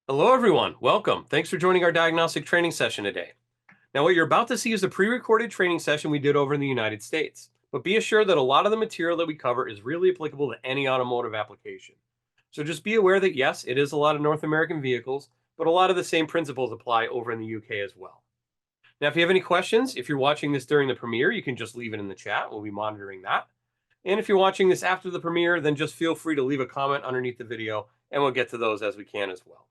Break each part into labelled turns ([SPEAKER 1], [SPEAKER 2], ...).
[SPEAKER 1] Hello, everyone. Welcome. Thanks for joining our diagnostic training session today. Now, what you're about to see is a pre-recorded training session we did over in the United States. But be assured that a lot of the material that we cover is really applicable to any automotive application. So just be aware that yes, it is a lot of North American vehicles, but a lot of the same principles apply over in the UK as well. Now, if you have any questions, if you're watching this during the premiere, you can just leave it in the chat. We'll be monitoring that. And if you're watching this after the premiere, then just feel free to leave a comment underneath the video, and we'll get to those as we can as well.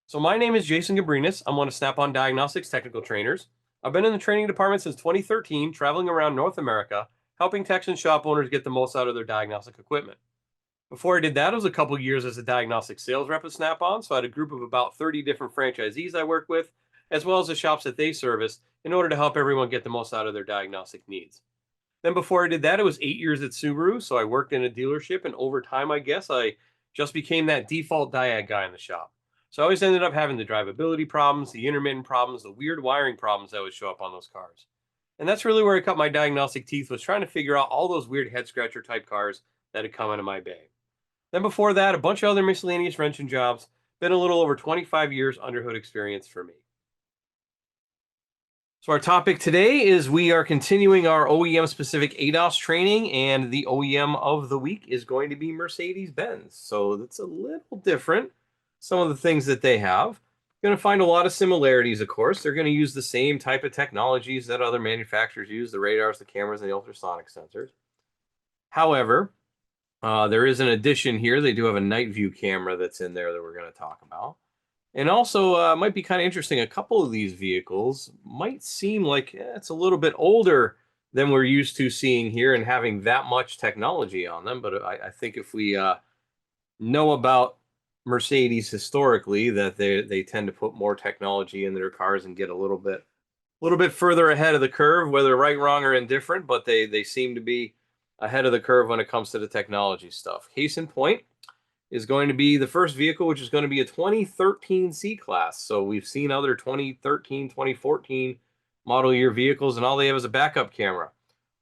[SPEAKER 1] So my name is Jason Gabrenas. I'm one of Snap-on Diagnostics technical trainers. I've been in the training department since 2013, traveling around North America, helping techs and shop owners get the most out of their diagnostic equipment. Before I did that, it was a couple years as a diagnostic sales rep at Snap-on, so I had a group of about 30 different franchisees I worked with, as well as the shops that they service, in order to help everyone get the most out of their diagnostic needs. Then before I did that, it was 8 years at Subaru, so I worked in a dealership, and over time, I guess, I just became that default diag guy in the shop. So I always ended up having the drivability problems, the intermittent problems, the weird wiring problems that would show up on those cars. And that's really where I cut my diagnostic teeth, was trying to figure out all those weird head scratcher type cars that had come into my bay. Then before that, a bunch of other miscellaneous wrenching jobs. Been a little over 25 years under hood experience for me. So our topic today is we are continuing our OEM-specific ADAS training, and the OEM of the week is going to be Mercedes-Benz. So that's a little different, some of the things that they have. Going to find a lot of similarities, of course. They're going to use the same type of technologies that other manufacturers use, the radars, the cameras, and the ultrasonic sensors. However, there is an addition here. They do have a night view camera that's in there that we're going to talk about. And also, might be kind of interesting, a couple of these vehicles might seem like it's a little bit older than we're used to seeing here and having that much technology on them. But I think if we know about Mercedes historically, that they tend to put more technology in their cars and get a little bit further ahead of the curve, whether right, wrong, or indifferent. But they seem to be ahead of the curve when it comes to the technology stuff. Case in point is going to be the first vehicle, which is going to be a 2013 C-Class. So we've seen other 2013, 2014 model year vehicles, and all they have is a backup camera.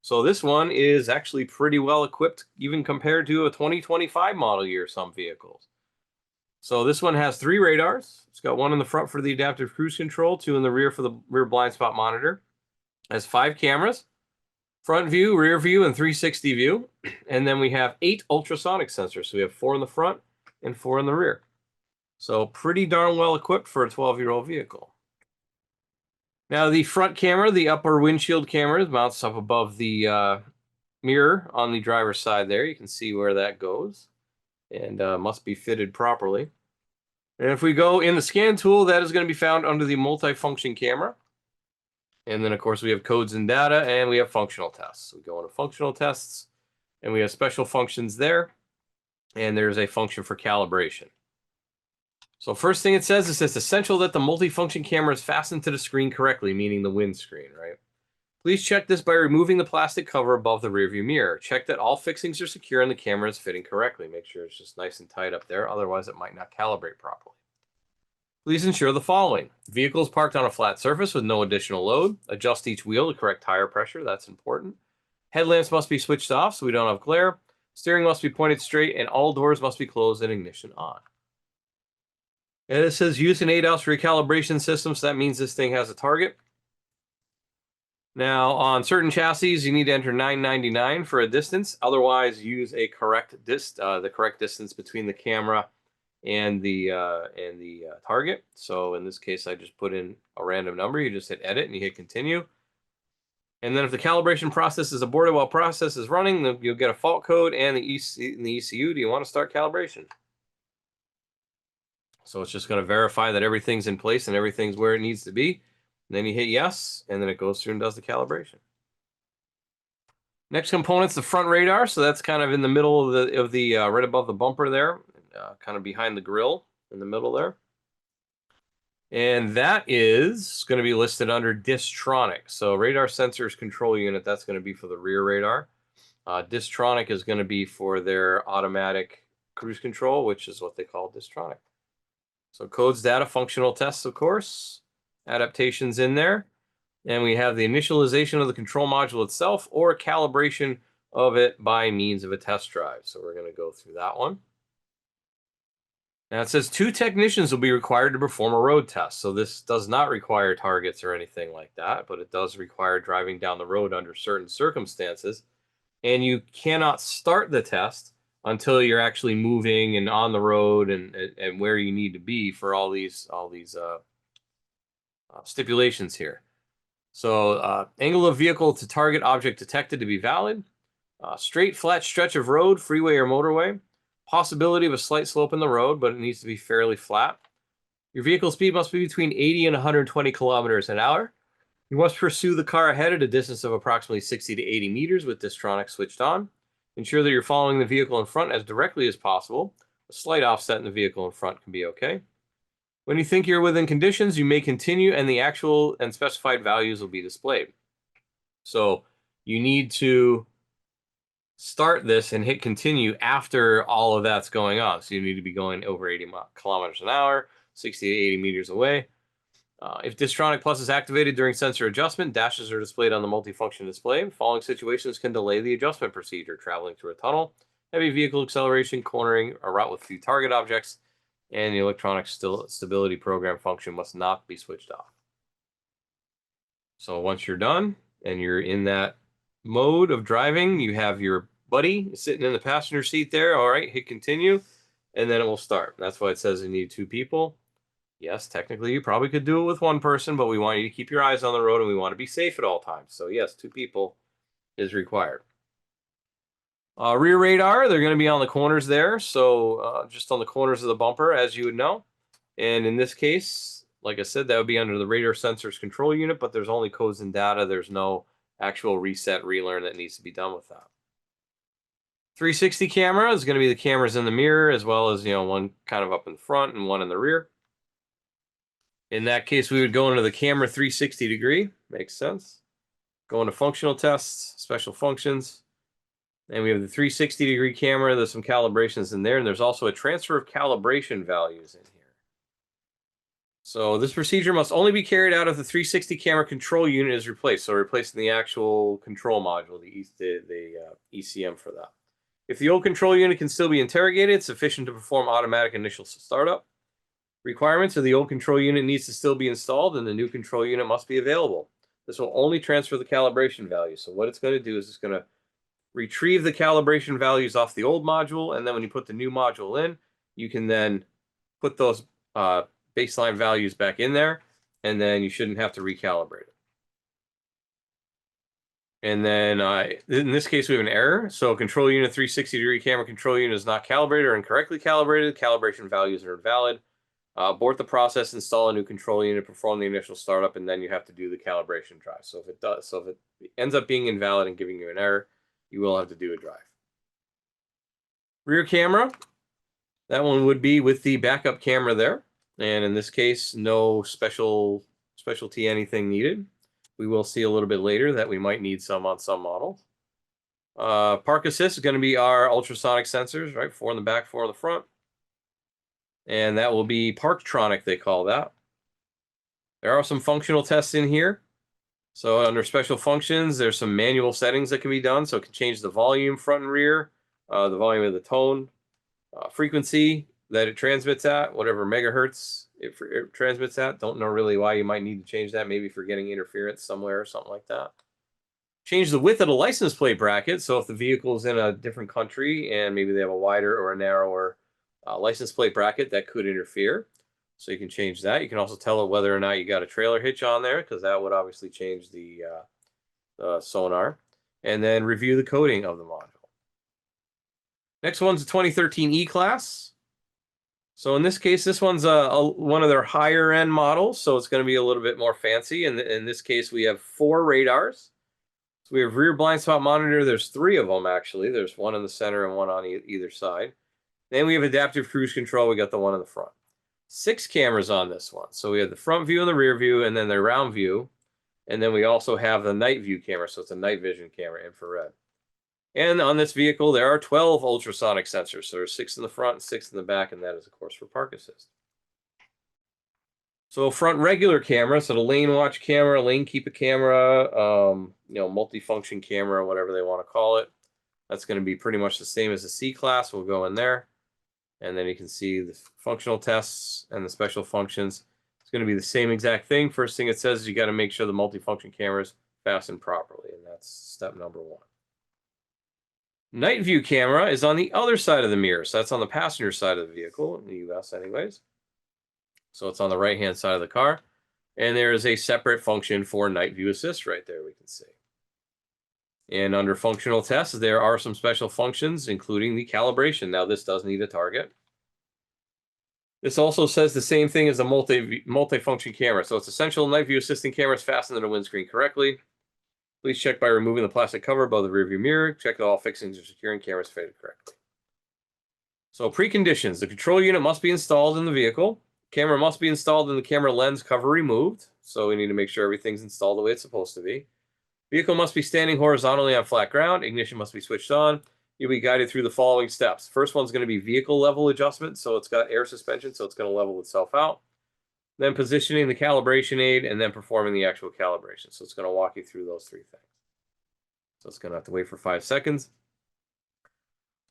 [SPEAKER 1] So this one is actually pretty well equipped, even compared to a 2025 model year, some vehicles. So this one has 3 radars. It's got one in the front for the adaptive cruise control, 2 in the rear for the rear blind spot monitor. It has 5 cameras, front view, rear view, and 360 view. And then we have 8 ultrasonic sensors. So we have 4 in the front and 4 in the rear. So pretty darn well equipped for a 12-year-old vehicle. Now the front camera, the upper windshield camera, mounts up above the mirror on the driver's side there. You can see where that goes, and must be fitted properly. And if we go in the scan tool, that is going to be found under the multifunction camera. And then, of course, we have codes and data, and we have functional tests. We go into functional tests, and we have special functions there, and there's a function for calibration. So first thing it says is it's essential that the multifunction camera is fastened to the screen correctly, meaning the windscreen, right? Please check this by removing the plastic cover above the rearview mirror. Check that all fixings are secure and the camera is fitting correctly. Make sure it's just nice and tight up there, otherwise it might not calibrate properly. Please ensure the following. Vehicle is parked on a flat surface with no additional load. Adjust each wheel to correct tire pressure. That's important. Headlamps must be switched off so we don't have glare. Steering must be pointed straight, and all doors must be closed and ignition on. And it says use an ADAS recalibration system, so that means this thing has a target. Now, on certain chassis, you need to enter 999 for a distance. Otherwise, use a the correct distance between the camera and the target. So in this case, I just put in a random number. You just hit edit and you hit continue. And then if the calibration process is aborted while process is running, then you'll get a fault code and the ECU. Do you want to start calibration? So it's just going to verify that everything's in place and everything's where it needs to be. And then you hit yes, and then it goes through and does the calibration. Next component's the front radar. So that's kind of in the middle of the right above the bumper there. Kind of behind the grill in the middle there. And that is going to be listed under Distronic. So radar sensors control unit, that's going to be for the rear radar. Distronic is going to be for their automatic cruise control, which is what they call Distronic. So codes, data, functional tests, of course, adaptations in there. And we have the initialization of the control module itself or calibration of it by means of a test drive. So we're going to go through that one. Now it says 2 technicians will be required to perform a road test. So this does not require targets or anything like that, but it does require driving down the road under certain circumstances. And you cannot start the test until you're actually moving and on the road and where you need to be for all these stipulations here. So angle of vehicle to target object detected to be valid. Straight flat stretch of road, freeway or motorway. Possibility of a slight slope in the road, but it needs to be fairly flat. Your vehicle speed must be between 80 and 120 kilometers an hour. You must pursue the car ahead at a distance of approximately 60 to 80 meters with Distronics switched on. Ensure that you're following the vehicle in front as directly as possible. A slight offset in the vehicle in front can be okay. When you think you're within conditions, you may continue and the actual and specified values will be displayed. So you need to start this and hit continue after all of that's going on. So you need to be going over 80 kilometers an hour, 60 to 80 meters away. If Distronic Plus is activated during sensor adjustment, dashes are displayed on the multifunction display. Following situations can delay the adjustment procedure: traveling through a tunnel, heavy vehicle acceleration, cornering, a route with few target objects, and the electronic stability program function must not be switched off. So once you're done and you're in that mode of driving, you have your buddy sitting in the passenger seat there. All right, hit continue, and then it will start. That's why it says you need 2 people. Yes, technically you probably could do it with 1 person, but we want you to keep your eyes on the road and we want to be safe at all times. So yes, 2 people is required. Rear radar, they're going to be on the corners there. So just on the corners of the bumper, as you would know. And in this case, like I said, that would be under the radar sensors control unit, but there's only codes and data. There's no actual reset, relearn that needs to be done with that. 360 camera is going to be the cameras in the mirror, as well as, one kind of up in front and one in the rear. In that case, we would go into the camera 360 degree. Makes sense. Go into functional tests, special functions. And we have the 360 degree camera. There's some calibrations in there. And there's also a transfer of calibration values in here. So this procedure must only be carried out if the 360 camera control unit is replaced. So replacing the actual control module, the ECM for that. If the old control unit can still be interrogated, it's sufficient to perform automatic initial startup. Requirements of the old control unit needs to still be installed and the new control unit must be available. This will only transfer the calibration value. So what it's going to do is it's going to retrieve the calibration values off the old module, and then when you put the new module in, you can then put those baseline values back in there, and then you shouldn't have to recalibrate it. And then in this case, we have an error. So control unit 360 degree camera control unit is not calibrated or incorrectly calibrated. Calibration values are invalid. Abort the process, install a new control unit, perform the initial startup, and then you have to do the calibration drive. So if it ends up being invalid and giving you an error, you will have to do a drive. Rear camera, that one would be with the backup camera there. And in this case, no specialty anything needed. We will see a little bit later that we might need some on some models. Park assist is going to be our ultrasonic sensors, right? 4 in the back, 4 in the front. And that will be Parktronic, they call that. There are some functional tests in here. So under special functions, there's some manual settings that can be done. So it can change the volume front and rear, the volume of the tone, frequency that it transmits at, whatever megahertz it transmits at. Don't know really why you might need to change that. Maybe for getting interference somewhere or something like that. Change the width of the license plate bracket. So if the vehicle is in a different country and maybe they have a wider or a narrower license plate bracket, that could interfere. So you can change that. You can also tell it whether or not you got a trailer hitch on there, because that would obviously change the sonar. And then review the coding of the module. Next one's a 2013 E-Class. So in this case, this one's one of their higher end models, so it's going to be a little bit more fancy. And in this case, we have 4 radars. So we have rear blind spot monitor. There's 3 of them, actually. There's one in the center and one on either side. Then we have adaptive cruise control. We got the one in the front. 6 cameras on this one. So we have the front view and the rear view, and then the round view. And then we also have the night view camera. So it's a night vision camera, infrared. And on this vehicle, there are 12 ultrasonic sensors. So there's 6 in the front and 6 in the back, and that is, of course, for park assist. So front regular camera, so the lane watch camera, lane keep a camera, multifunction camera, whatever they want to call it. That's going to be pretty much the same as the C-Class. We'll go in there. And then you can see the functional tests and the special functions. It's going to be the same exact thing. First thing it says is you got to make sure the multifunction camera's fastened properly, and that's step number 1. Night view camera is on the other side of the mirror, so that's on the passenger side of the vehicle, in the US anyways. So it's on the right-hand side of the car, and there is a separate function for night view assist right there, we can see. And under functional tests, there are some special functions, including the calibration. Now, this does need a target. This also says the same thing as a multi-function camera. So it's essential night view assisting cameras fasten to the windscreen correctly. Please check by removing the plastic cover above the rearview mirror. Check that all fixings are secure and cameras fitted correctly. So preconditions. The control unit must be installed in the vehicle. Camera must be installed and the camera lens cover removed. So we need to make sure everything's installed the way it's supposed to be. Vehicle must be standing horizontally on flat ground. Ignition must be switched on. You'll be guided through the following steps. First one's going to be vehicle level adjustment. So it's got air suspension, so it's going to level itself out. Then positioning the calibration aid, and then performing the actual calibration. So it's going to walk you through those 3 things. So it's going to have to wait for 5 seconds.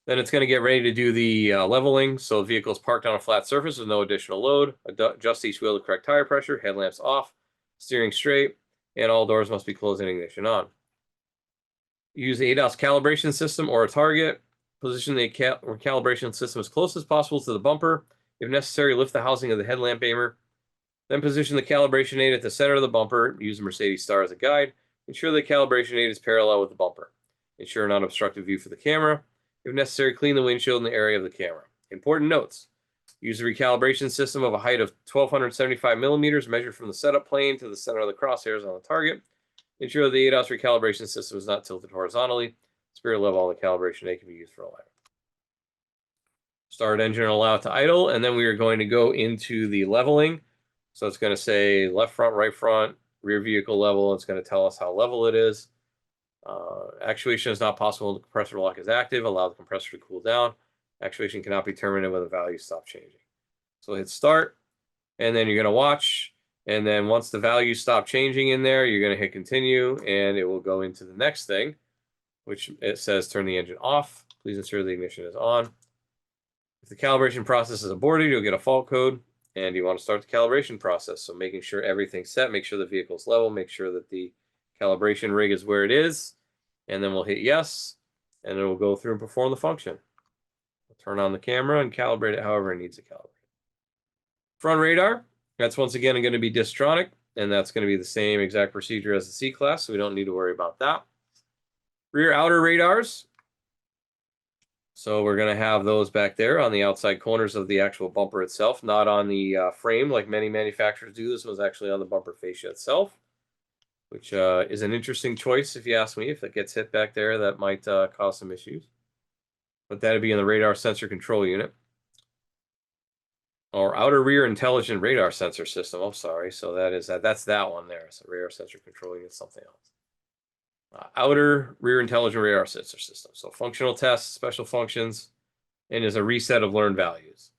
[SPEAKER 1] Then it's going to get ready to do the leveling. So the vehicle is parked on a flat surface with no additional load. Adjust each wheel to correct tire pressure. Headlamps off. Steering straight. And all doors must be closed and ignition on. Use the ADAS calibration system or a target. Position the calibration system as close as possible to the bumper. If necessary, lift the housing of the headlamp aimer. Then position the calibration aid at the center of the bumper. Use the Mercedes star as a guide. Ensure the calibration aid is parallel with the bumper. Ensure non-obstructive view for the camera. If necessary, clean the windshield and the area of the camera. Important notes. Use the recalibration system of a height of 1,275 millimeters, measured from the setup plane to the center of the crosshairs on the target. Ensure the ADAS recalibration system is not tilted horizontally. Spirit level, all the calibration aid can be used for alignment. Start engine and allow it to idle, and then we are going to go into the leveling. So it's going to say left front, right front, rear vehicle level. It's going to tell us how level it is. Actuation is not possible when the compressor lock is active. Allow the compressor to cool down. Actuation cannot be terminated when the values stop changing. So hit start, and then you're going to watch. And then once the values stop changing in there, you're going to hit continue, and it will go into the next thing, which it says turn the engine off. Please ensure the ignition is on. If the calibration process is aborted, you'll get a fault code, and you want to start the calibration process. So making sure everything's set, make sure the vehicle's level, make sure that the calibration rig is where it is, and then we'll hit yes, and it will go through and perform the function. We'll turn on the camera and calibrate it however it needs to calibrate. Front radar, that's once again going to be Distronic, and that's going to be the same exact procedure as the C-Class, so we don't need to worry about that. Rear outer radars, so we're going to have those back there on the outside corners of the actual bumper itself, not on the frame like many manufacturers do. This was actually on the bumper fascia itself, which is an interesting choice if you ask me. If it gets hit back there, that might cause some issues. But that'd be in the radar sensor control unit. Or outer rear intelligent radar sensor system. I'm sorry. So that's that one there. So radar sensor control unit, something else. Outer rear intelligent radar sensor system. So functional tests, special functions, and is a reset of learned values.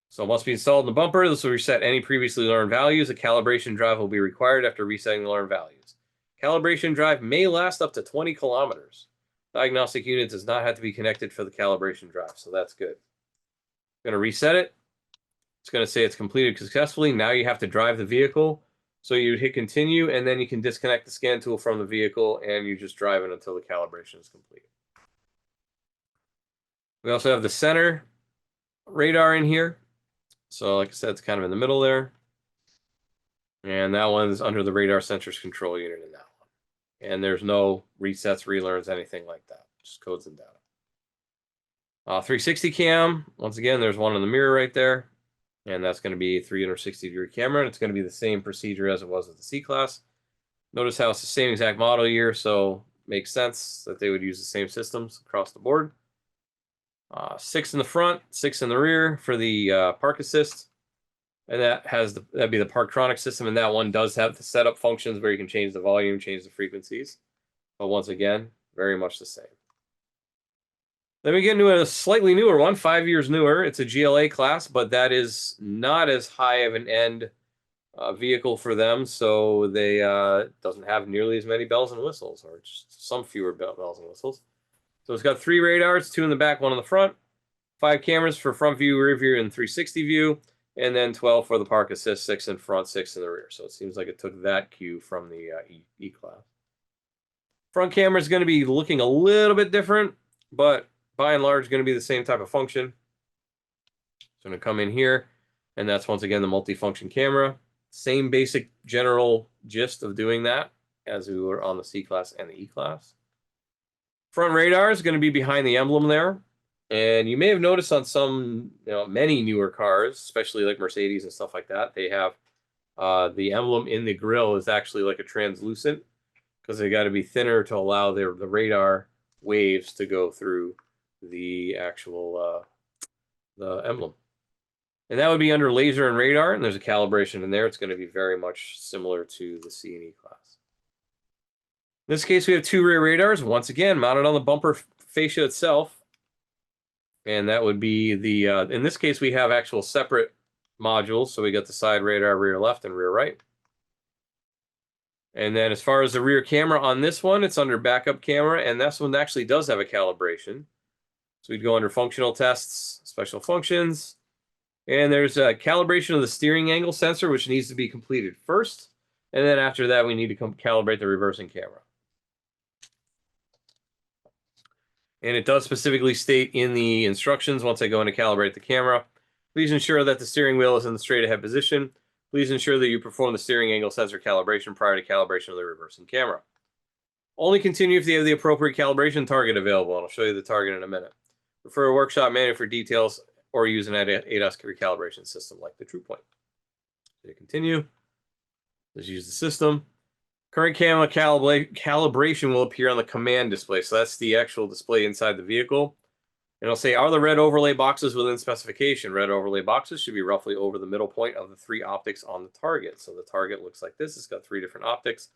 [SPEAKER 1] So it must be installed in the bumper. This will reset any previously learned values. A calibration drive will be required after resetting the learned values. Calibration drive may last up to 20 kilometers. Diagnostic unit does not have to be connected for the calibration drive, so that's good. I'm going to reset it. It's going to say it's completed successfully. Now you have to drive the vehicle. So you hit continue, and then you can disconnect the scan tool from the vehicle, and you just drive it until the calibration is complete. We also have the center radar in here. So like I said, it's kind of in the middle there. And that one's under the radar sensors control unit in that one. And there's no resets, relearns, anything like that. Just codes and data. 360 cam. Once again, there's one in the mirror right there. And that's going to be a 360-degree camera. And it's going to be the same procedure as it was with the C-Class. Notice how it's the same exact model year, so makes sense that they would use the same systems across the board. 6 in the front, 6 in the rear for the park assist. And that'd be the Parktronic system, and that one does have the setup functions where you can change the volume, change the frequencies. But once again, very much the same. Then we get into a slightly newer one, 5 years newer. It's a GLA class, but that is not as high of an end vehicle for them, so they doesn't have nearly as many bells and whistles, or just some fewer bells and whistles. So it's got 3 radars, 2 in the back, 1 in the front. 5 cameras for front view, rear view, and 360 view, and then 12 for the park assist, 6 in front, 6 in the rear. So it seems like it took that cue from the E-Class. Front camera is going to be looking a little bit different, but by and large going to be the same type of function. It's going to come in here, and that's once again the multi-function camera. Same basic general gist of doing that as we were on the C-Class and the E-Class. Front radar is going to be behind the emblem there. And you may have noticed on some, many newer cars, especially like Mercedes and stuff like that, they have the emblem in the grille is actually like a translucent, because they got to be thinner to allow the radar waves to go through the actual the emblem. And that would be under laser and radar, and there's a calibration in there. It's going to be very much similar to the C and E class. In this case, we have 2 rear radars, once again, mounted on the bumper fascia itself. And that would be the, in this case, we have actual separate modules. So we got the side radar, rear left, and rear right. And then as far as the rear camera on this one, it's under backup camera. And this one actually does have a calibration. So we'd go under functional tests, special functions. And there's a calibration of the steering angle sensor, which needs to be completed first. And then after that, we need to calibrate the reversing camera. And it does specifically state in the instructions, once I go in to calibrate the camera, please ensure that the steering wheel is in the straight ahead position. Please ensure that you perform the steering angle sensor calibration prior to calibration of the reversing camera. Only continue if you have the appropriate calibration target available, and I'll show you the target in a minute. Refer a workshop manual for details, or use an ADAS recalibration system like the TruePoint. So you continue. Let's use the system. Current camera calibration will appear on the command display. So that's the actual display inside the vehicle. And it'll say, are the red overlay boxes within specification? Red overlay boxes should be roughly over the middle point of the 3 optics on the target. So the target looks like this. It's got 3 different optics,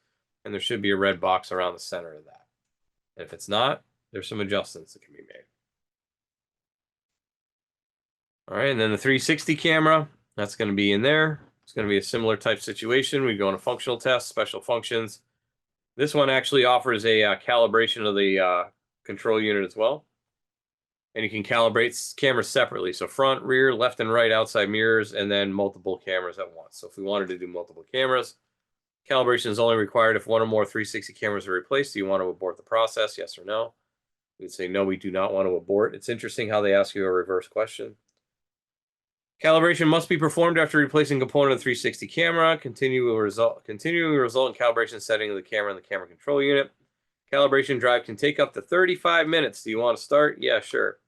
[SPEAKER 1] and there should be a red box around the center of that. And if it's not, there's some adjustments that can be made. All right, and then the 360 camera, that's going to be in there. It's going to be a similar type situation. We go into functional tests, special functions. This one actually offers a calibration of the control unit as well. And you can calibrate cameras separately. So front, rear, left and right, outside mirrors, and then multiple cameras at once. So if we wanted to do multiple cameras, calibration is only required if 1 or more 360 cameras are replaced. Do you want to abort the process? Yes or no? We'd say no, we do not want to abort. It's interesting how they ask you a reverse question. Calibration must be performed after replacing component of the 360 camera. Continuing result in calibration setting of the camera and the camera control unit. Calibration drive can take up to 35 minutes. Do you want to start? Yeah, sure.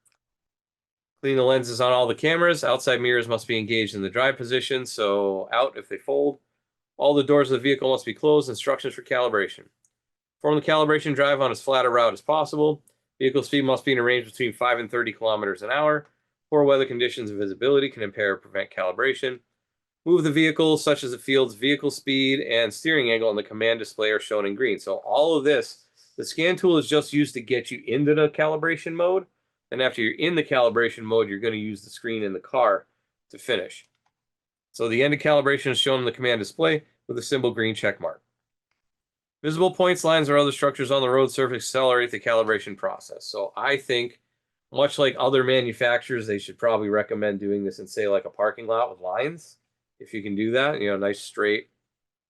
[SPEAKER 1] Clean the lenses on all the cameras. Outside mirrors must be engaged in the drive position, so out if they fold. All the doors of the vehicle must be closed. Instructions for calibration. Perform the calibration drive on as flat a route as possible. Vehicle speed must be in a range between 5 and 30 kilometers an hour. Poor weather conditions and visibility can impair or prevent calibration. Move the vehicle, such as the field's vehicle speed and steering angle on the command display are shown in green. So all of this, the scan tool is just used to get you into the calibration mode. And after you're in the calibration mode, you're going to use the screen in the car to finish. So the end of calibration is shown on the command display with a symbol green check mark. Visible points, lines, or other structures on the road surface accelerate the calibration process. So I think, much like other manufacturers, they should probably recommend doing this in, say, like a parking lot with lines. If you can do that, nice straight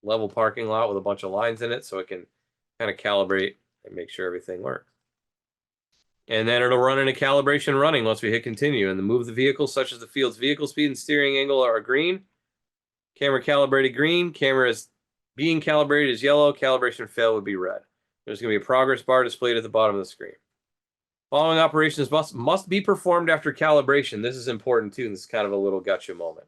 [SPEAKER 1] level parking lot with a bunch of lines in it, so it can kind of calibrate and make sure everything works. And then it'll run into calibration running once we hit continue. And the move the vehicle, such as the field's vehicle speed and steering angle, are green. Camera calibrated green. Camera is being calibrated is yellow. Calibration fail would be red. There's going to be a progress bar displayed at the bottom of the screen. Following operations must be performed after calibration. This is important too, and this is kind of a little gotcha moment.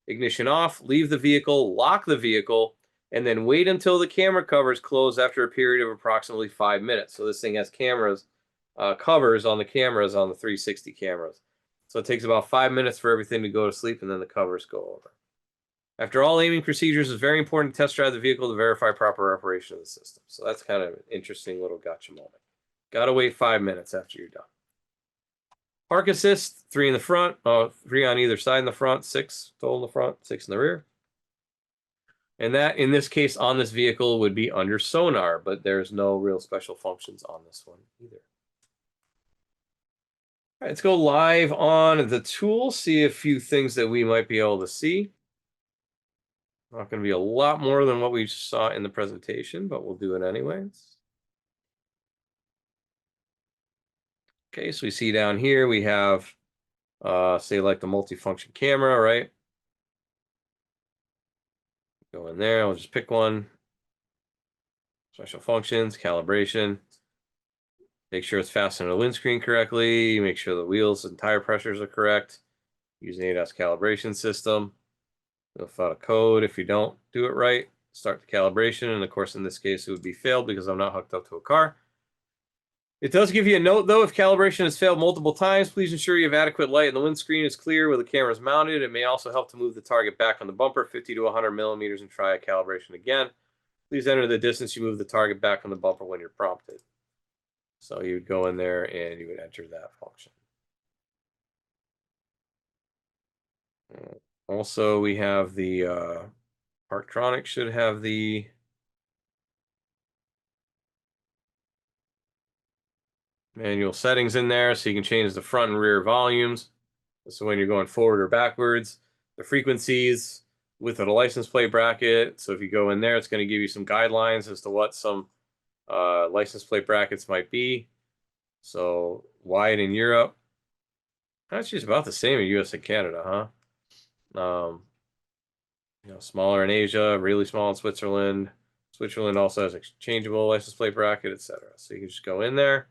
[SPEAKER 1] Ignition off, leave the vehicle, lock the vehicle, and then wait until the camera covers close after a period of approximately 5 minutes. So this thing has cameras, covers on the cameras on the 360 cameras. So it takes about 5 minutes for everything to go to sleep, and then the covers go over. After all aiming procedures, it's very important to test drive the vehicle to verify proper operation of the system. So that's kind of an interesting little gotcha moment. Got to wait 5 minutes after you're done. Park assist, 3 in the front, 3 on either side in the front, 6 total in the front, 6 in the rear. And that, in this case, on this vehicle would be under sonar, but there's no real special functions on this one either. All right, let's go live on the tool, see a few things that we might be able to see. Not going to be a lot more than what we saw in the presentation, but we'll do it anyways. Okay, so we see down here we have, say, like the multifunction camera, right? Go in there, I'll just pick one. Special functions, calibration. Make sure it's fastened to the windscreen correctly. Make sure the wheels and tire pressures are correct. Use an ADAS calibration system. You'll fill out a code if you don't do it right. Start the calibration, and of course, in this case, it would be failed because I'm not hooked up to a car. It does give you a note, though. If calibration has failed multiple times, please ensure you have adequate light and the windscreen is clear where the camera is mounted. It may also help to move the target back on the bumper 50 to 100 millimeters and try a calibration again. Please enter the distance you move the target back on the bumper when you're prompted. So you would go in there and you would enter that function. Also, we have the Parktronic should have the manual settings in there, so you can change the front and rear volumes. So when you're going forward or backwards, the frequencies with the license plate bracket. So if you go in there, it's going to give you some guidelines as to what some license plate brackets might be. So wide in Europe, actually it's about the same in US and Canada, huh? Smaller in Asia, really small in Switzerland. Switzerland also has exchangeable license plate bracket, etc. So you can just go in there,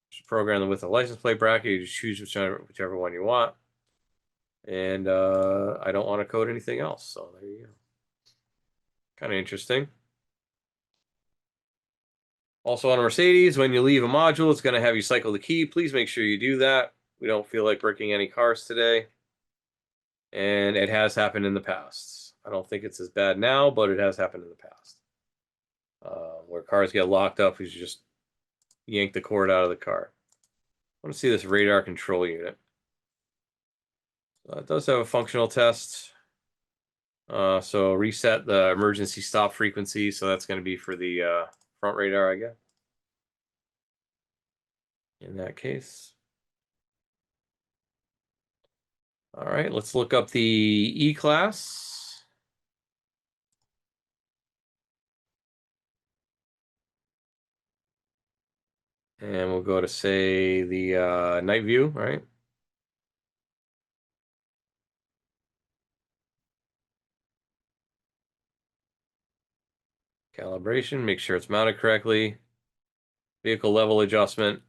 [SPEAKER 1] just program them with a license plate bracket. You just choose whichever one you want. And I don't want to code anything else. So there you go. Kind of interesting. Also on a Mercedes, when you leave a module, it's going to have you cycle the key. Please make sure you do that. We don't feel like breaking any cars today. And it has happened in the past. I don't think it's as bad now, but it has happened in the past. Where cars get locked up, you just yank the cord out of the car. I want to see this radar control unit. It does have a functional test. So reset the emergency stop frequency. So that's going to be for the front radar, I guess. In that case. All right, let's look up the E-Class. And we'll go to, say, the night view, right? Calibration, make sure it's mounted correctly. Vehicle level adjustment,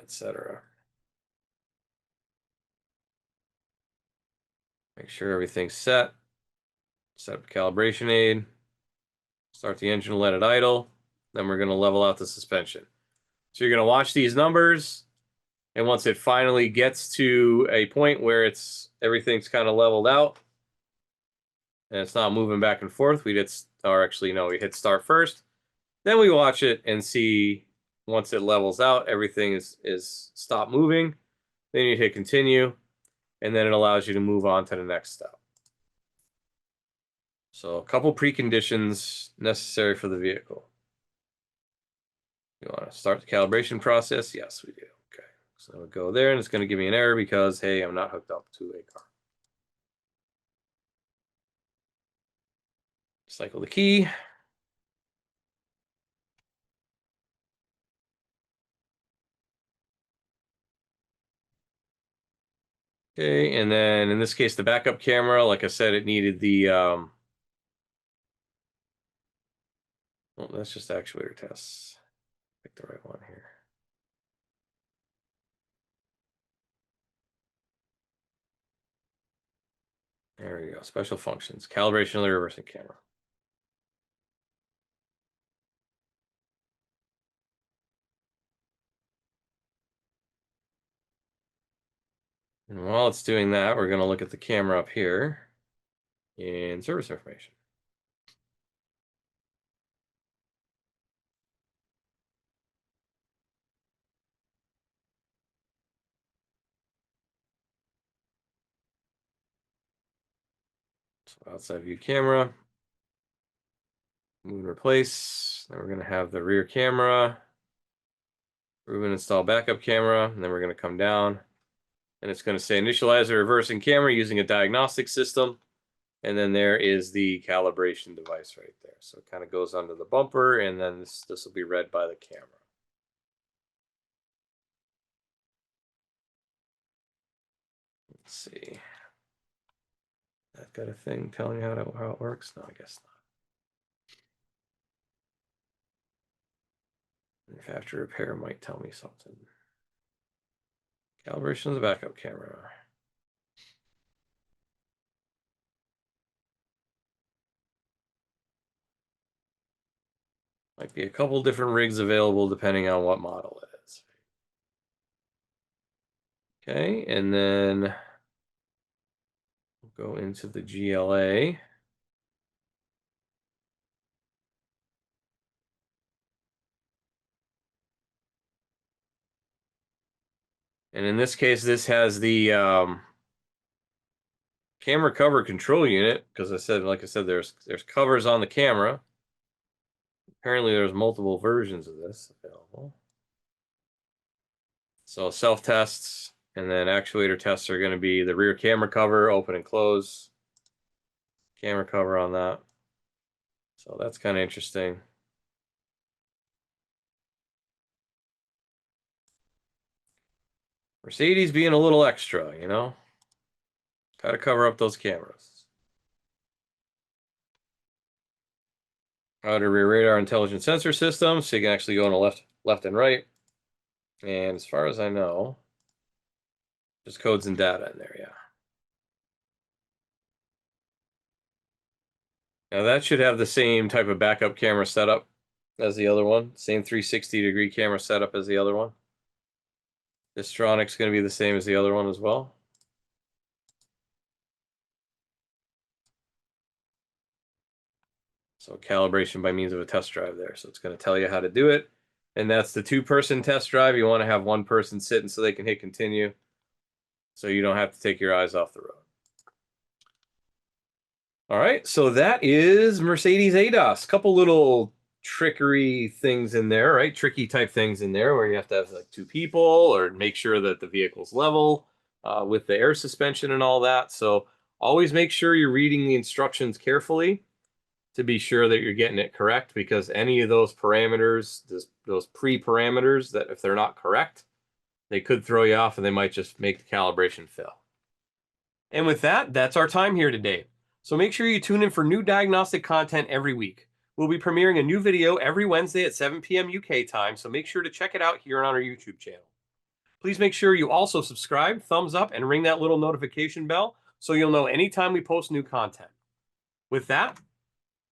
[SPEAKER 1] etc. Make sure everything's set. Set up calibration aid. Start the engine, let it idle. Then we're going to level out the suspension. So you're going to watch these numbers. And once it finally gets to a point where everything's kind of leveled out and it's not moving back and forth, we hit start first. Then we watch it and see once it levels out, everything is stopped moving. Then you hit continue, and then it allows you to move on to the next step. So a couple preconditions necessary for the vehicle. You want to start the calibration process? Yes, we do. Okay. So we'll go there, and it's going to give me an error because, hey, I'm not hooked up to a car. Cycle the key. Okay, and then in this case, the backup camera, like I said, it needed the well, that's just actuator tests. Pick the right one here. There we go. Special functions, calibration of the reversing camera. And while it's doing that, we're going to look at the camera up here in service information. So outside view camera, move and replace. Then we're going to have the rear camera, Remove and install backup camera, and then we're going to come down, and it's going to say initialize a reversing camera using a diagnostic system. And then there is the calibration device right there. So it kind of goes under the bumper, and then this will be read by the camera. Let's see. That got a thing telling you how it works? No, I guess not. Manufacturer repair might tell me something. Calibration of the backup camera. Might be a couple different rigs available depending on what model it is. Okay, and then we'll go into the GLA. And in this case, this has the camera cover control unit, because like I said, there's covers on the camera. Apparently there's multiple versions of this available. So self-tests and then actuator tests are going to be the rear camera cover, open and close. Camera cover on that. So that's kind of interesting. Mercedes being a little extra, you know? Got to cover up those cameras. Outer rear radar intelligent sensor system, so you can actually go on the left and right. And as far as I know, just codes and data in there, yeah. Now that should have the same type of backup camera setup as the other one. Same 360-degree camera setup as the other one. This Tronic's going to be the same as the other one as well. So calibration by means of a test drive there. So it's going to tell you how to do it. And that's the 2-person test drive. You want to have one person sitting so they can hit continue, so you don't have to take your eyes off the road. All right, so that is Mercedes ADAS. Couple little trickery things in there, right? Tricky type things in there where you have to have like 2 people or make sure that the vehicle's level with the air suspension and all that. So always make sure you're reading the instructions carefully to be sure that you're getting it correct, because any of those parameters, those pre-parameters, that if they're not correct, they could throw you off and they might just make the calibration fail. And with that, that's our time here today. So make sure you tune in for new diagnostic content every week. We'll be premiering a new video every Wednesday at 7 p.m. UK time, so make sure to check it out here on our YouTube channel. Please make sure you also subscribe, thumbs up, and ring that little notification bell so you'll know anytime we post new content. With that,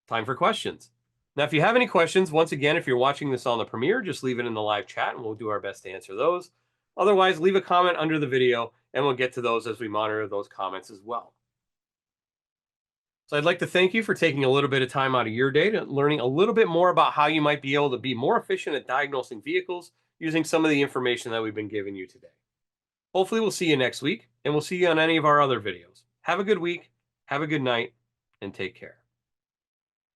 [SPEAKER 1] time for questions. Now, if you have any questions, once again, if you're watching this on the premiere, just leave it in the live chat and we'll do our best to answer those. Otherwise, leave a comment under the video and we'll get to those as we monitor those comments as well. So I'd like to thank you for taking a little bit of time out of your day to learning a little bit more about how you might be able to be more efficient at diagnosing vehicles using some of the information that we've been giving you today. Hopefully we'll see you next week, and we'll see you on any of our other videos. Have a good week, have a good night, and take care.